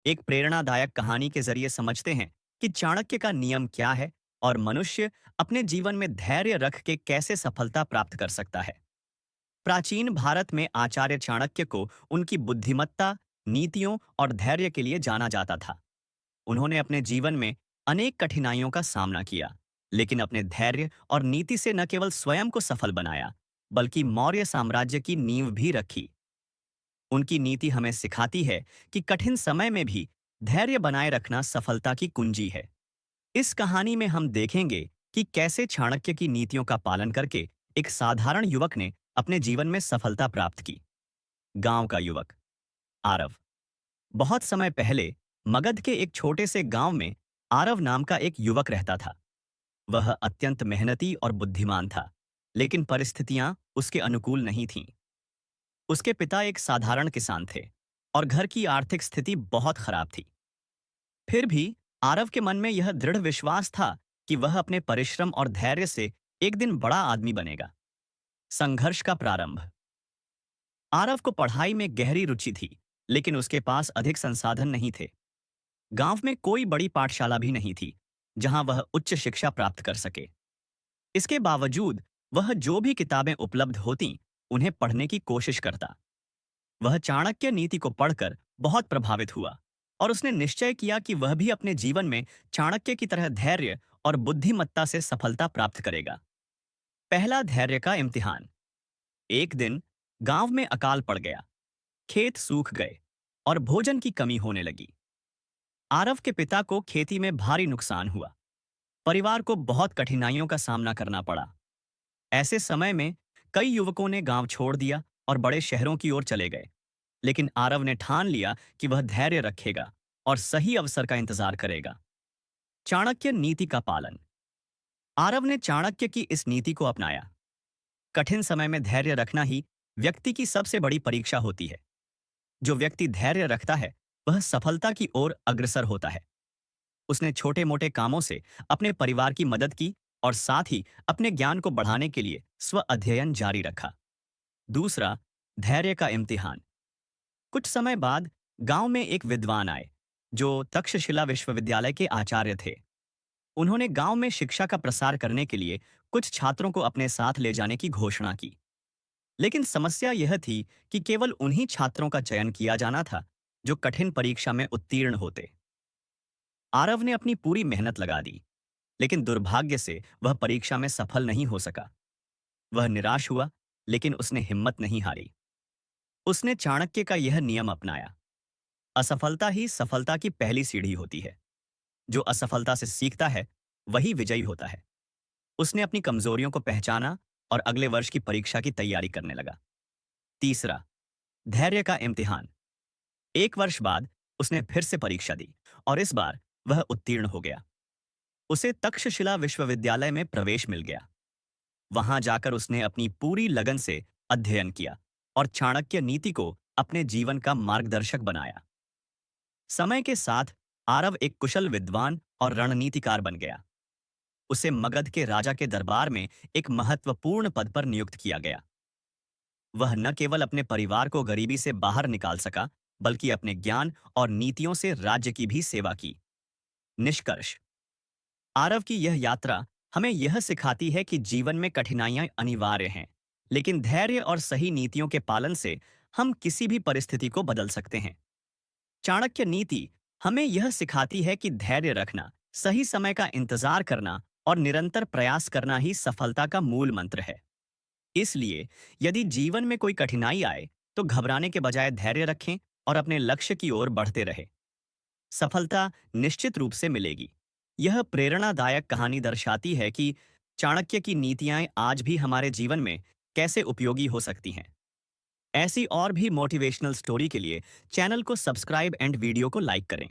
एक प्रेरणादायक कहानी के जरिए समझते हैं कि चाणक्य का नियम क्या है और मनुष्य अपने जीवन में धैर्य रख के कैसे सफलता प्राप्त कर सकता है। प्राचीन भारत में आचार्य चाणक्य को उनकी बुद्धिमत्ता, नीतियों और धैर्य के लिए जाना जाता था। उन्होंने अपने जीवन में अनेक कठिनाइयों का सामना किया, लेकिन अपने धैर्य और नीति से न केवल स्वयं को सफल बनाया, बल्कि मौर्य साम्राज्य की नींव भी रखी। उनकी नीति हमें सिखाती है कि कठिन समय में भी धैर्य बनाए रखना सफलता की कुंजी है। इस कहानी में हम देखेंगे कि कैसे चाणक्य की नीतियों का पालन करके एक साधारण युवक ने अपने जीवन में सफलता प्राप्त की। गांव का युवक आरव। बहुत समय पहले मगध के एक छोटे से गांव में आरव नाम का एक युवक रहता था। वह अत्यंत मेहनती और बुद्धिमान था, लेकिन परिस्थितियां उसके अनुकूल नहीं थीं। उसके पिता एक साधारण किसान थे और घर की आर्थिक स्थिति बहुत खराब थी। फिर भी आरव के मन में यह दृढ़ विश्वास था कि वह अपने परिश्रम और धैर्य से एक दिन बड़ा आदमी बनेगा। संघर्ष का प्रारंभ। आरव को पढ़ाई में गहरी रुचि थी, लेकिन उसके पास अधिक संसाधन नहीं थे। गांव में कोई बड़ी पाठशाला भी नहीं थी जहां वह उच्च शिक्षा प्राप्त कर सके। इसके बावजूद वह जो भी किताबें उपलब्ध होती, उन्हें पढ़ने की कोशिश करता। वह चाणक्य नीति को पढ़कर बहुत प्रभावित हुआ और उसने निश्चय किया कि वह भी अपने जीवन में चाणक्य की तरह धैर्य और बुद्धिमत्ता से सफलता प्राप्त करेगा। पहला धैर्य का इम्तिहान। एक दिन गांव में अकाल पड़ गया, खेत सूख गए और भोजन की कमी होने लगी। आरव के पिता को खेती में भारी नुकसान हुआ। परिवार को बहुत कठिनाइयों का सामना करना पड़ा। ऐसे समय में कई युवकों ने गांव छोड़ दिया और बड़े शहरों की ओर चले गए, लेकिन आरव ने ठान लिया कि वह धैर्य रखेगा और सही अवसर का इंतजार करेगा। चाणक्य नीति का पालन। आरव ने चाणक्य की इस नीति को अपनाया। कठिन समय में धैर्य रखना ही व्यक्ति की सबसे बड़ी परीक्षा होती है। जो व्यक्ति धैर्य रखता है, वह सफलता की ओर अग्रसर होता है। उसने छोटे मोटे कामों से अपने परिवार की मदद की और साथ ही अपने ज्ञान को बढ़ाने के लिए स्व अध्ययन जारी रखा। दूसरा, धैर्य का इम्तिहान। कुछ समय बाद गांव में एक विद्वान आए जो तक्षशिला विश्वविद्यालय के आचार्य थे। उन्होंने गांव में शिक्षा का प्रसार करने के लिए कुछ छात्रों को अपने साथ ले जाने की घोषणा की। लेकिन समस्या यह थी कि केवल उन्हीं छात्रों का चयन किया जाना था जो कठिन परीक्षा में उत्तीर्ण होते। आरव ने अपनी पूरी मेहनत लगा दी, लेकिन दुर्भाग्य से वह परीक्षा में सफल नहीं हो सका। वह निराश हुआ, लेकिन उसने हिम्मत नहीं हारी। उसने चाणक्य का यह नियम अपनाया। असफलता ही सफलता की पहली सीढ़ी होती है। जो असफलता से सीखता है, वही विजयी होता है। उसने अपनी कमजोरियों को पहचाना और अगले वर्ष की परीक्षा की तैयारी करने लगा। तीसरा, धैर्य का इम्तिहान। एक वर्ष बाद उसने फिर से परीक्षा दी और इस बार वह उत्तीर्ण हो गया। उसे तक्षशिला विश्वविद्यालय में प्रवेश मिल गया। वहां जाकर उसने अपनी पूरी लगन से अध्ययन किया और चाणक्य नीति को अपने जीवन का मार्गदर्शक बनाया। समय के साथ आरव एक कुशल विद्वान और रणनीतिकार बन गया। उसे मगध के राजा के दरबार में एक महत्वपूर्ण पद पर नियुक्त किया गया। वह न केवल अपने परिवार को गरीबी से बाहर निकाल सका, बल्कि अपने ज्ञान और नीतियों से राज्य की भी सेवा की। निष्कर्ष। आरव की यह यात्रा हमें यह सिखाती है कि जीवन में कठिनाइयां अनिवार्य हैं, लेकिन धैर्य और सही नीतियों के पालन से हम किसी भी परिस्थिति को बदल सकते हैं। चाणक्य नीति हमें यह सिखाती है कि धैर्य रखना, सही समय का इंतजार करना और निरंतर प्रयास करना ही सफलता का मूल मंत्र है। इसलिए यदि जीवन में कोई कठिनाई आए, तो घबराने के बजाय धैर्य रखें और अपने लक्ष्य की ओर बढ़ते रहें। सफलता निश्चित रूप से मिलेगी। यह प्रेरणादायक कहानी दर्शाती है कि चाणक्य की नीतियां आज भी हमारे जीवन में कैसे उपयोगी हो सकती हैं। ऐसी और भी मोटिवेशनल स्टोरी के लिए चैनल को सब्सक्राइब एंड वीडियो को लाइक करें।